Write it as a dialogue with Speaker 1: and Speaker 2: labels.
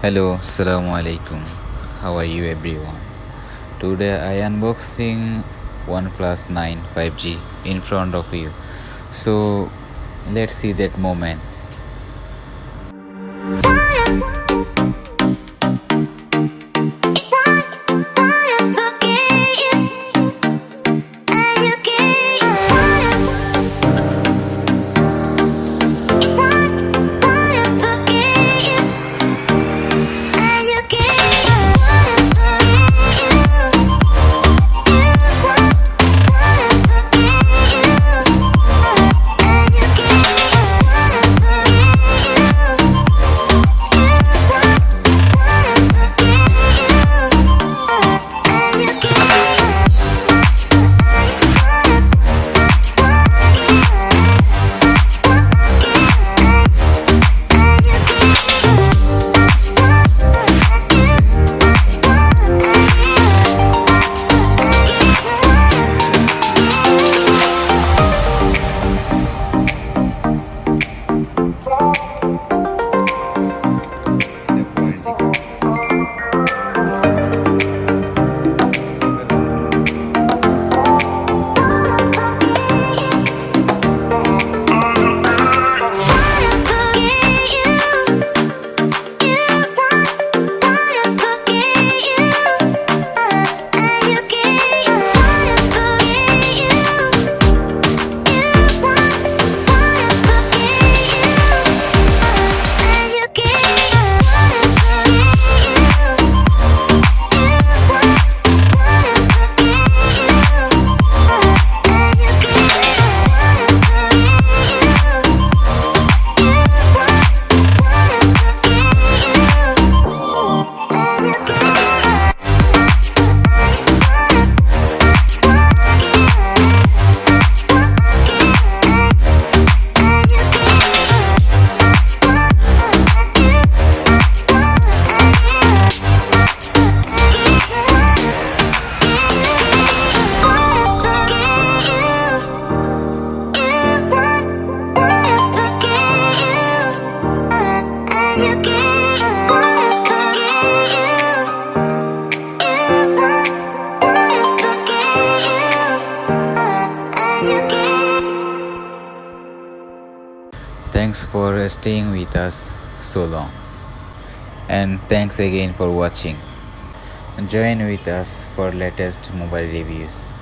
Speaker 1: Hello, Assalamu alaikum. How are you everyone? Today I unboxing Oneplus 9 5G in front of you. So let's see that moment. Thanks for staying with us so long. And thanks again for watching. Join with us for latest mobile reviews.